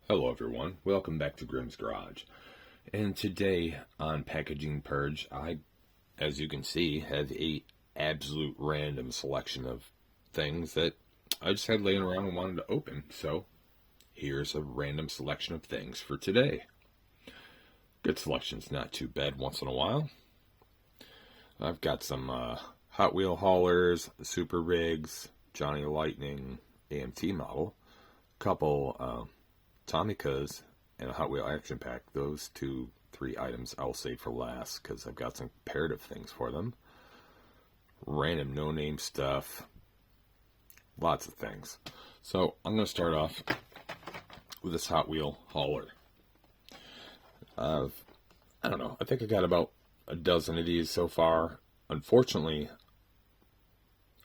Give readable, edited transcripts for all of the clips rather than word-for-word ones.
Hello everyone, welcome back to Grimm's Garage. And today on Packaging Purge, I, as you can see, have a absolute random selection of things that I just had laying around and wanted to open. So here's a random selection of things for today. Good selection's not too bad once in a while. I've got some Hot Wheel haulers, Super Rigs, Johnny Lightning AMT model, a couple Tomicas, and a Hot Wheel action pack. Those 3 items I'll save for last because I've got some comparative things for them. Random no-name stuff. Lots of things. So I'm going to start off with this Hot Wheel hauler. I don't know. I think I got about a dozen of these so far. Unfortunately,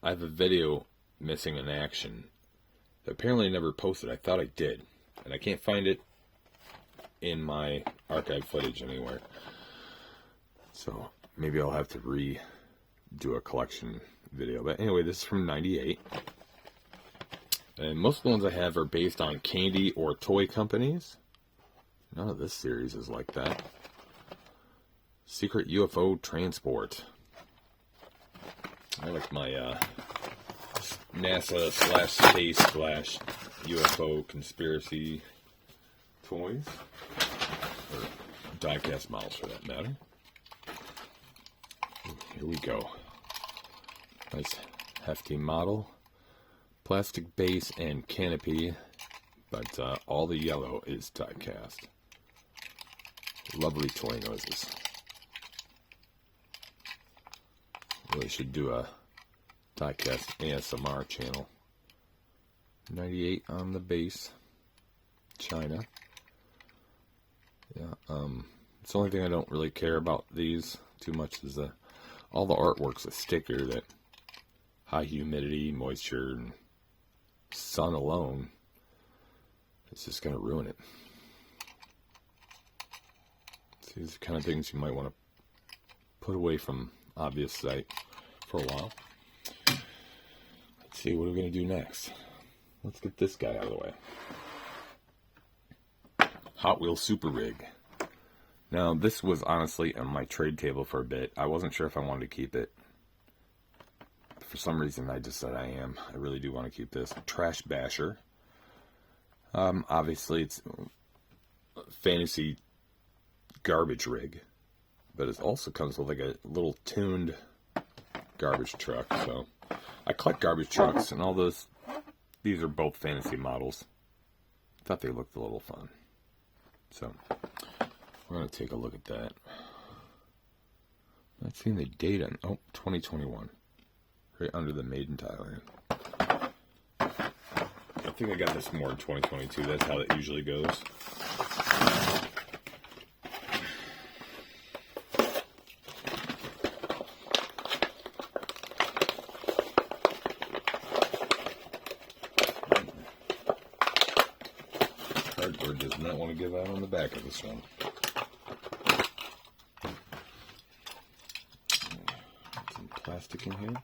I have a video missing in action that apparently I never posted. I thought I did. And I can't find it in my archive footage anywhere. So maybe I'll have to redo a collection video. But anyway, this is from '98. And most of the ones I have are based on candy or toy companies. None of this series is like that. Secret UFO Transport. I like my NASA / space / UFO conspiracy toys, or diecast models for that matter. Here we go. Nice hefty model, plastic base and canopy, but all the yellow is diecast. Lovely toy noises. Really should do a diecast ASMR channel. 98 on the base. China. Yeah, it's the only thing I don't really care about these too much is all the artwork's a sticker that high humidity, moisture, and sun alone is just going to ruin it. So these are the kind of things you might want to put away from obvious sight for a while. Let's see, what are we going to do next? Let's get this guy out of the way. Hot Wheels Super Rig. Now, this was honestly on my trade table for a bit. I wasn't sure if I wanted to keep it. For some reason, I just said I am. I really do want to keep this. Trash Basher. Obviously, it's a fantasy garbage rig. But it also comes with like a little tuned garbage truck. So, I collect garbage trucks and all those. These are both fantasy models. Thought they looked a little fun. So, we're going to take a look at that. Not seeing the date on, 2021. Right under the Made in Thailand. I think I got this more in 2022. That's how it usually goes. Cardboard does not want to give out on the back of this one. Some plastic in here.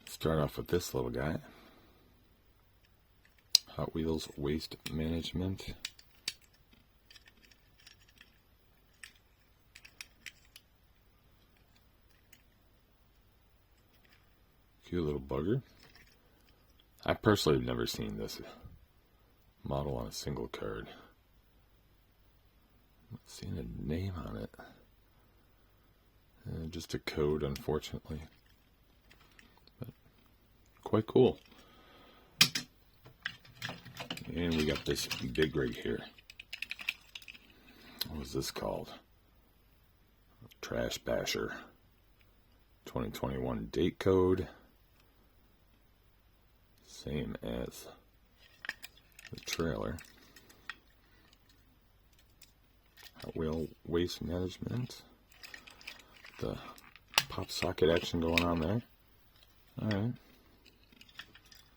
Start off with this little guy. Hot Wheels Waste Management. Cute little bugger. I personally have never seen this model on a single card. Not seeing a name on it. Just a code, unfortunately. But quite cool. And we got this big rig here. What was this called? Trash Basher. 2021 date code. Same as the trailer. Hot Wheel Waste Management. The pop socket action going on there. Alright.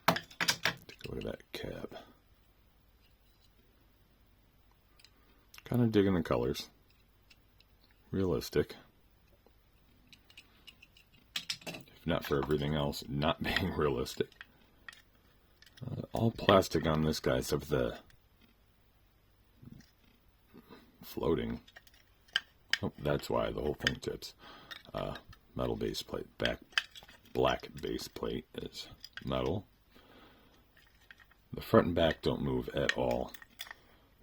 Take a look at that cab. Kind of digging the colors. Realistic. If not for everything else not being realistic. All plastic on this guy, except for the floating. Oh, that's why the whole thing tips. Metal base plate. Black base plate is metal. The front and back don't move at all.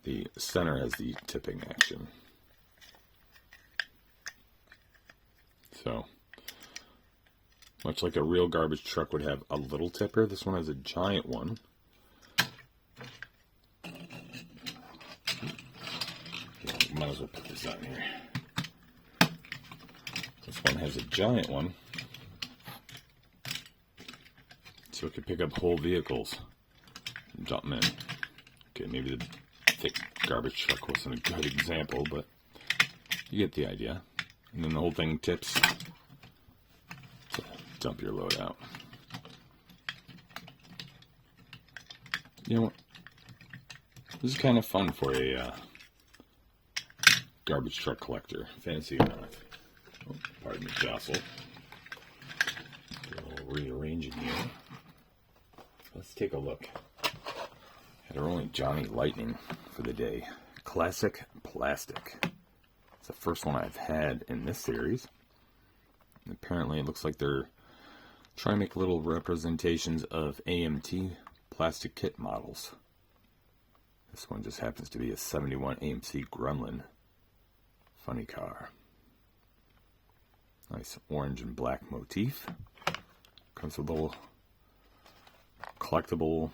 The center has the tipping action. So, much like a real garbage truck would have a little tipper, this one has a giant one. Might as well put this on here. This one has a giant one, so it can pick up whole vehicles and dump them in. Okay, maybe the thick garbage truck wasn't a good example, but you get the idea. And then the whole thing tips to dump your load out. You know what? This is kind of fun for a garbage truck collector. Fancy or not. Oh, pardon me, jostle. Do a little rearranging here. Let's take a look at our only Johnny Lightning for the day. Classic Plastic. It's the first one I've had in this series. And apparently it looks like they're trying to make little representations of AMT plastic kit models. This one just happens to be a 71 AMC Gremlin funny car. Nice orange and black motif. Comes with a little collectible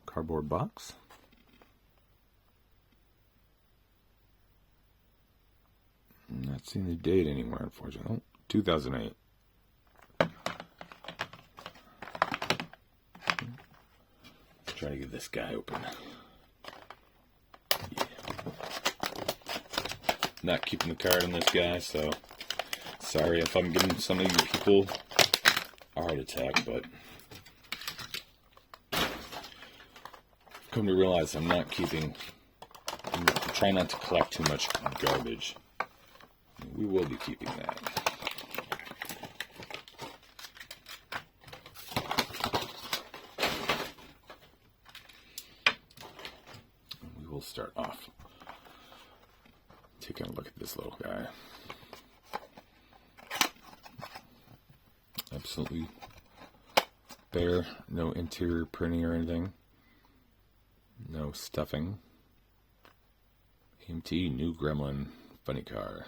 cardboard box. I'm not seeing the date anywhere, unfortunately. Oh, 2008. Let's try to get this guy open. Yeah. Not keeping the card on this guy, so sorry if I'm giving some of you people a heart attack, but come to realize I'm trying not to collect too much garbage. We will be keeping that. We will start off taking a look at this little guy. Absolutely bare, no interior printing or anything. No stuffing. AMT New Gremlin funny car.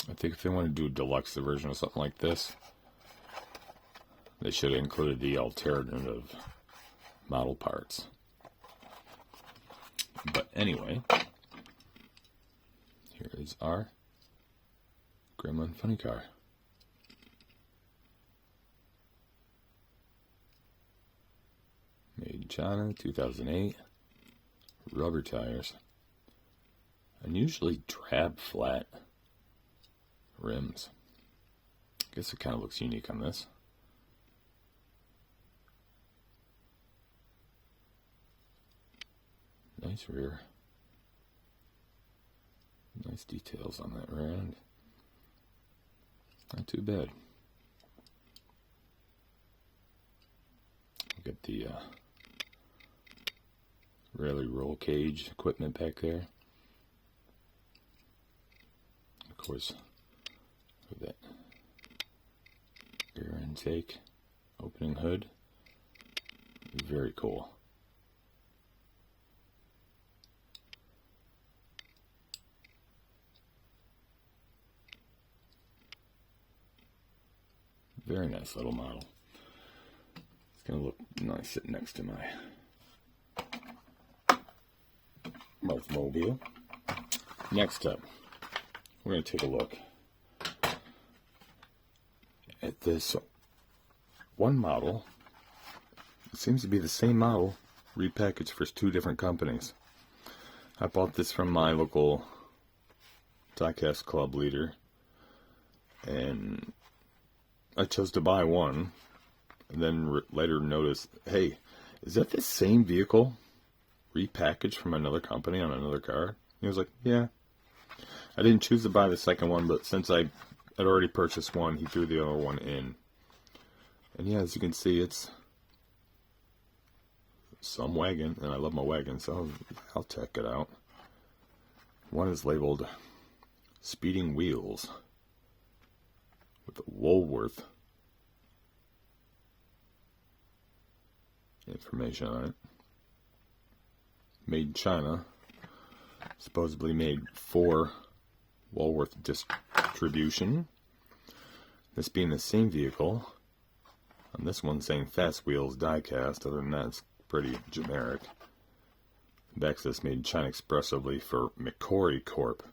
I think if they want to do a deluxe version of something like this, they should have included the alternative model parts. But anyway, here is our Gremlin funny car. Made in China, 2008. Rubber tires. Unusually drab flat rims. I guess it kind of looks unique on this. Nice rear. Nice details on that rear end. Not too bad. Got the rally roll cage equipment back there. Of course, with that air intake, opening hood. Very cool. Very nice little model. It's going to look nice sitting next to my Mobile. Next up, we're going to take a look at this one model. It seems to be the same model, repackaged for two different companies. I bought this from my local Diecast club leader, and I chose to buy one, and then later noticed, hey, is that the same vehicle repackaged from another company on another car? He was like, yeah. I didn't choose to buy the second one, but since I had already purchased one, he threw the other one in. And yeah, as you can see, it's some wagon, and I love my wagon, so I'll check it out. One is labeled Speeding Wheels with Woolworth information on it. Made in China, supposedly made for Woolworth distribution. This being the same vehicle. On this one saying Fast Wheels Diecast. Other than that, it's pretty generic. Back says made in China expressively for McCory Corp,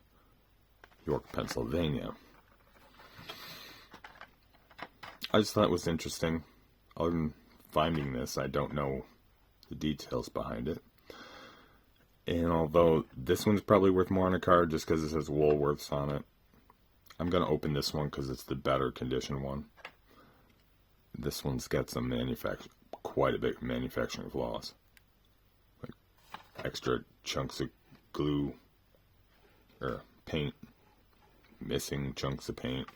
York, Pennsylvania. I just thought it was interesting. Other than finding this, I don't know the details behind it. And although this one's probably worth more on a card just because it says Woolworths on it, I'm going to open this one because it's the better condition one. This one's got some quite a bit of manufacturing flaws. Like extra chunks of glue or paint, missing chunks of paint.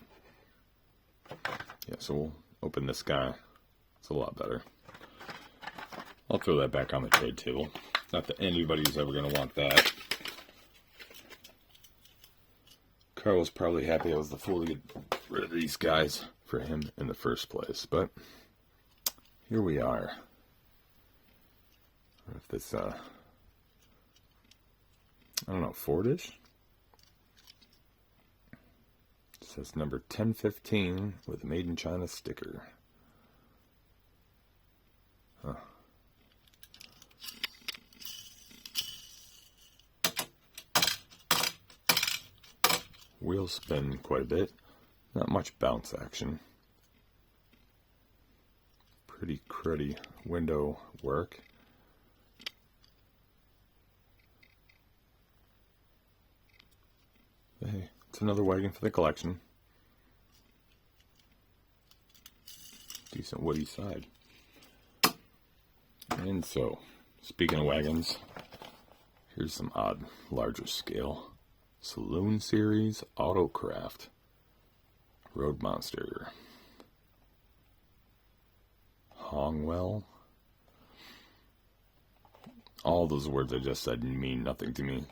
Yeah, so we'll open this guy. It's a lot better. I'll throw that back on the trade table. Not that anybody's ever going to want that. Carl was probably happy I was the fool to get rid of these guys for him in the first place, but here we are. If this, I don't know, Fordish? It says number 1015 with a Made in China sticker. Huh. Wheels spin quite a bit. Not much bounce action. Pretty cruddy window work. Hey, it's another wagon for the collection. Decent woody side. And so, speaking of wagons, here's some odd, larger scale. Saloon Series Autocraft Road Monster. Hongwell. All those words I just said mean nothing to me.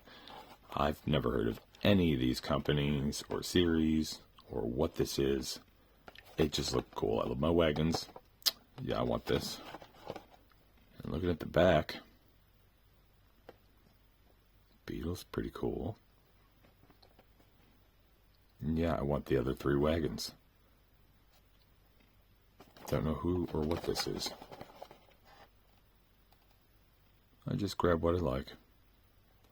I've never heard of any of these companies or series or what this is. It just looked cool. I love my wagons. Yeah, I want this. And looking at the back, Beetle's pretty cool. And yeah, I want the other 3 wagons. Don't know who or what this is. I just grab what I like.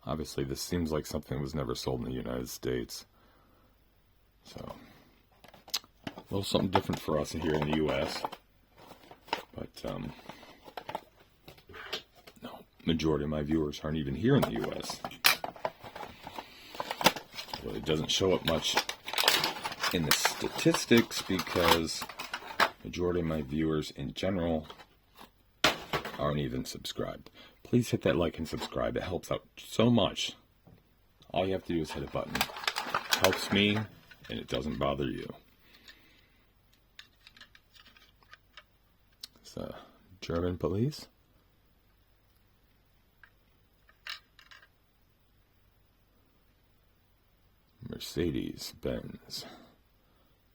Obviously, this seems like something that was never sold in the United States. So, a little something different for us here in the U.S. But, no, majority of my viewers aren't even here in the U.S. Well, it doesn't show up much in the statistics because majority of my viewers in general aren't even subscribed. Please hit that like and subscribe. It helps out so much. All you have to do is hit a button. It helps me and it doesn't bother you. It's German police. Mercedes-Benz.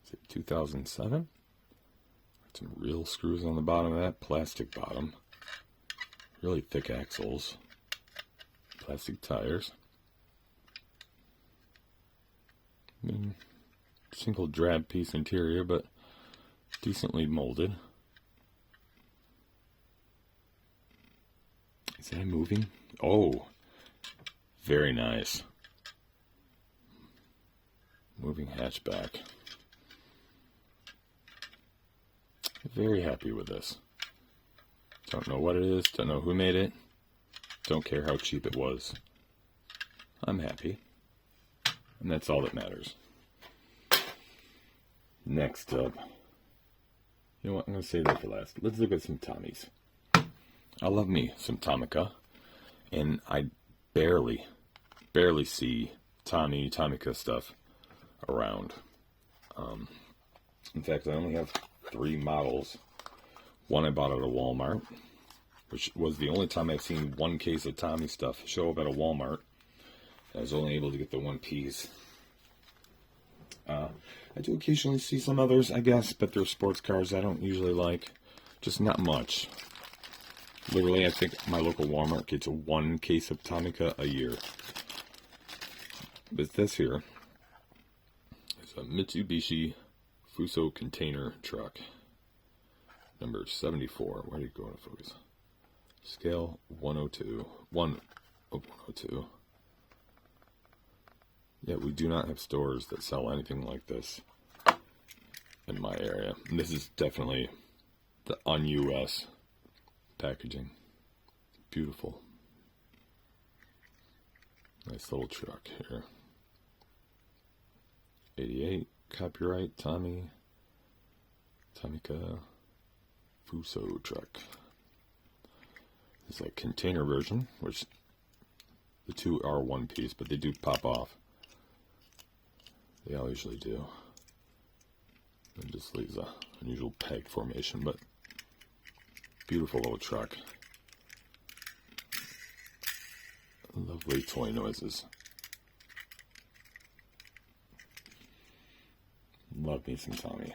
Is it 2007? Some real screws on the bottom of that. Plastic bottom. Really thick axles. Plastic tires. I mean, single drab piece interior, but decently molded. Is that moving? Oh, very nice. Moving hatchback. Very happy with this. Don't know what it is, don't know who made it, don't care how cheap it was. I'm happy. And that's all that matters. Next up. You know what, I'm going to save that for last. Let's look at some Tommies. I love me some Tomica. And I barely see Tomica stuff around. In fact, I only have 3 models. One I bought at a Walmart, which was the only time I've seen one case of Tommy stuff show up at a Walmart. I was only able to get the one piece. I do occasionally see some others, I guess, but they're sports cars I don't usually like. Just not much. Literally, I think my local Walmart gets 1 case of Tomica a year. But this here is a Mitsubishi Fuso container truck. Number 74. Where did it go into focus? Scale 102. 1 of 102. Yeah, we do not have stores that sell anything like this in my area. And this is definitely the un-US packaging. Beautiful. Nice little truck here. 88, copyright, Tomica Fuso truck. It's a container version, which the 2 are 1 piece, but they do pop off. They all usually do. It just leaves a unusual peg formation, but beautiful little truck. Lovely toy noises. Love me some Tommy.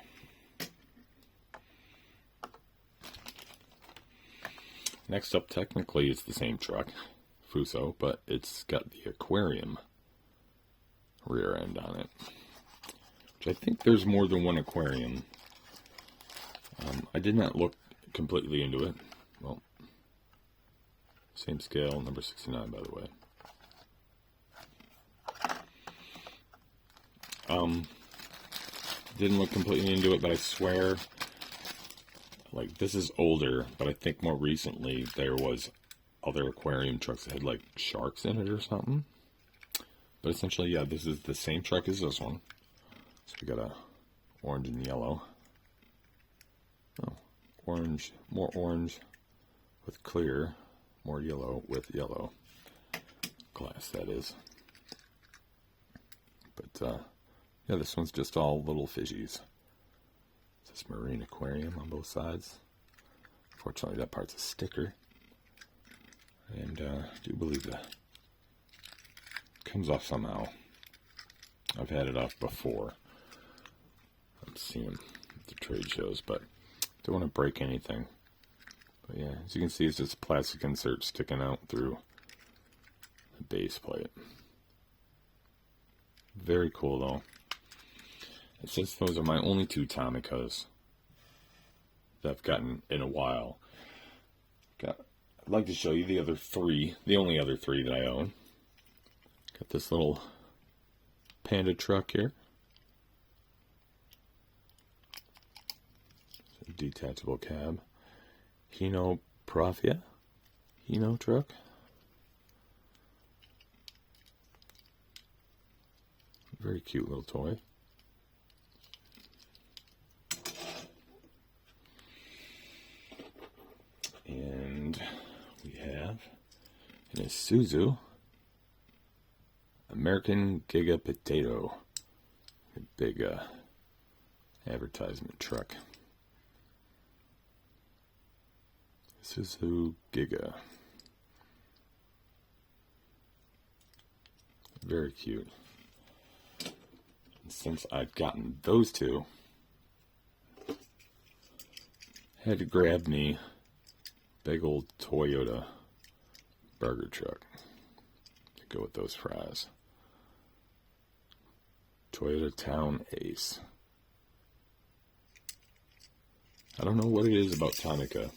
Next up, technically it's the same truck, Fuso, but it's got the aquarium rear end on it. Which I think there's more than one aquarium. I did not look completely into it. Well, same scale, number 69, by the way. Didn't look completely into it, but I swear, like, this is older, but I think more recently there was other aquarium trucks that had, like, sharks in it or something. But essentially, yeah, this is the same truck as this one. So we got a orange and yellow. Oh, orange, more orange with clear, more yellow with yellow glass, that is. But, yeah, this one's just all little fishies. This marine aquarium on both sides. Fortunately, that part's a sticker. And I do believe that comes off somehow. I've had it off before. I've seen them at the trade shows, but don't want to break anything. But yeah, as you can see, it's just a plastic insert sticking out through the base plate. Very cool, though. And since those are my only 2 Tomicas that I've gotten in a while, I'd like to show you the other 3, the only other 3 that I own. Got this little Panda truck here. Detachable cab. Hino Profia. Hino truck. Very cute little toy. And we have an Isuzu American Giga Potato. A big advertisement truck. Isuzu Giga. Very cute. And since I've gotten those 2, I had to grab me big old Toyota burger truck to go with those fries. Toyota Town Ace. I don't know what it is about Tomica.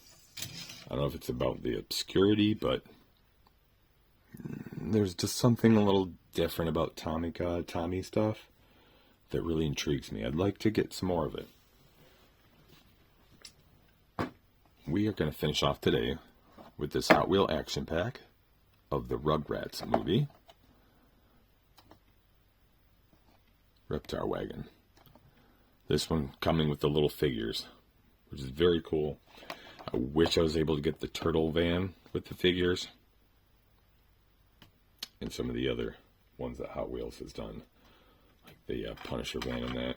I don't know if it's about the obscurity, but there's just something a little different about Tomica, Tommy stuff, that really intrigues me. I'd like to get some more of it. We are going to finish off today with this Hot Wheel action pack of the Rugrats movie. Reptar Wagon. This one coming with the little figures, which is very cool. I wish I was able to get the turtle van with the figures and some of the other ones that Hot Wheels has done, like the Punisher van and that.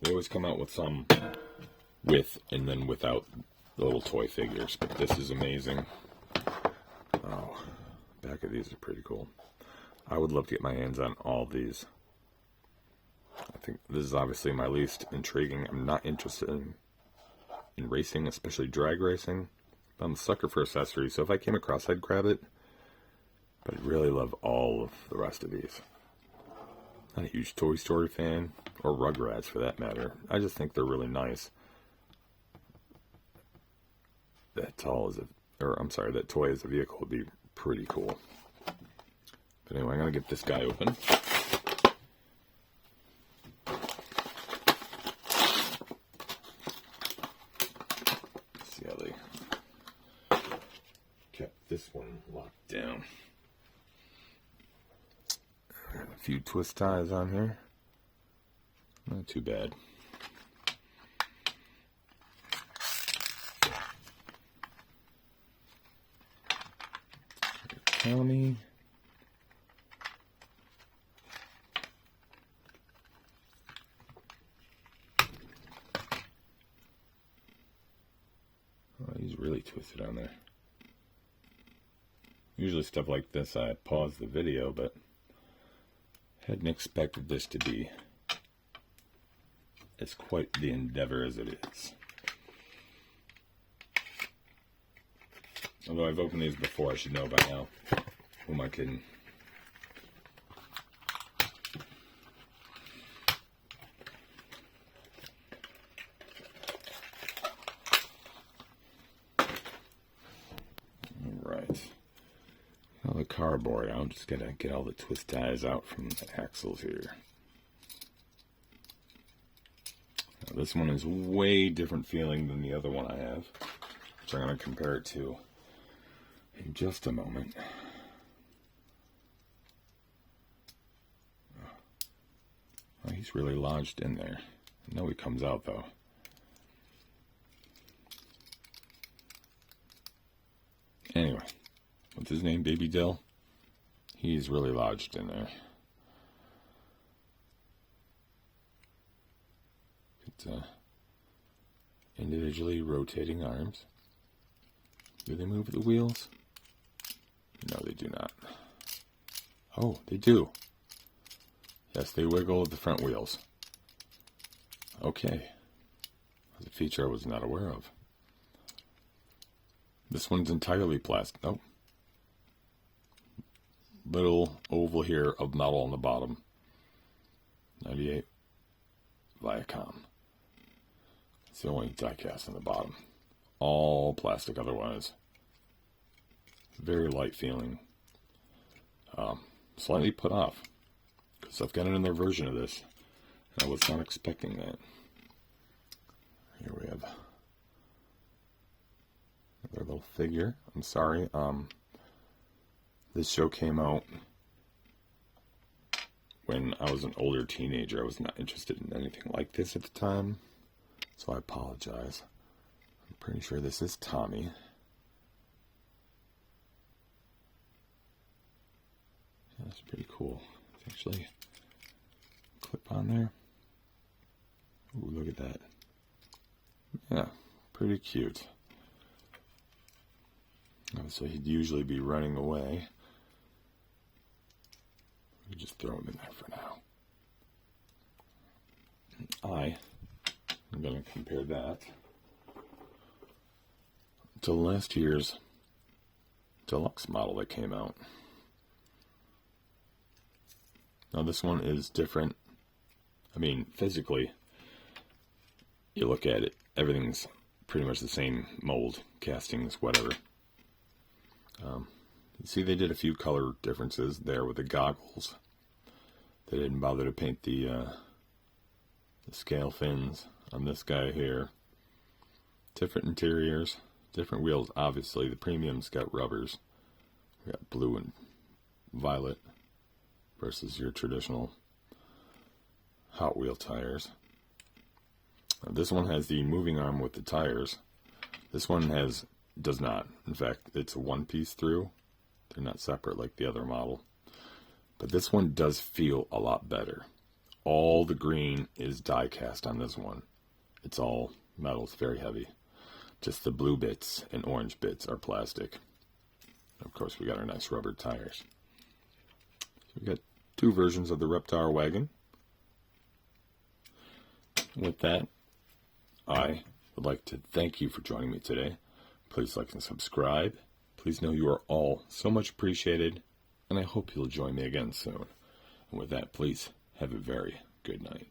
They always come out with some with and then without the little toy figures, but this is amazing. Oh, back of these are pretty cool. I would love to get my hands on all these. I think this is obviously my least intriguing. I'm not interested in racing, especially drag racing. I'm a sucker for accessories, so if I came across, I'd grab it. But I really love all of the rest of these. Not a huge Toy Story fan, or Rugrats for that matter. I just think they're really nice. That toy as a vehicle would be pretty cool. But anyway, I'm going to get this guy open. See how they kept this one locked down. A few twist ties on here. Not too bad. Tommy. Oh, he's really twisted on there. Usually stuff like this, I pause the video, but hadn't expected this to be as quite the endeavor as it is. Although I've opened these before, I should know by now. Who am I kidding? Alright. Now the cardboard, I'm just going to get all the twist ties out from the axles here. Now, this one is way different feeling than the other one I have, which I'm going to compare it to in just a moment. Oh, he's really lodged in there. I know he comes out though. Anyway, what's his name? Baby Dill? He's really lodged in there. It's individually rotating arms. Do they move the wheels? No, they do not. Oh, they do. Yes, they wiggle at the front wheels. Okay. That's a feature I was not aware of. This one's entirely plastic. Nope. Little oval here of metal on the bottom. 98 Viacom. It's the only diecast on the bottom. All plastic otherwise. Very light feeling. Slightly put off, because I've got another version of this, and I was not expecting that. Here we have another little figure. I'm sorry. This show came out when I was an older teenager. I was not interested in anything like this at the time, so I apologize. I'm pretty sure this is Tommy. That's pretty cool. It's actually a clip on there. Ooh, look at that. Yeah, pretty cute. So he'd usually be running away. We just throw him in there for now. I'm going to compare that to last year's deluxe model that came out. Now this one is different. I mean, physically, you look at it, everything's pretty much the same mold, castings, whatever. You see they did a few color differences there with the goggles. They didn't bother to paint the scale fins on this guy here. Different interiors, different wheels. Obviously, the premium's got rubbers. We got blue and violet versus your traditional Hot Wheel tires. This one has the moving arm with the tires. This one does not. In fact, it's a one-piece through. They're not separate like the other model. But this one does feel a lot better. All the green is die cast on this one. It's all metal, it's very heavy. Just the blue bits and orange bits are plastic. Of course, we got our nice rubber tires. We got two versions of the Reptar wagon. With that, I would like to thank you for joining me today. Please like and subscribe. Please know you are all so much appreciated, and I hope you'll join me again soon. And with that, please have a very good night.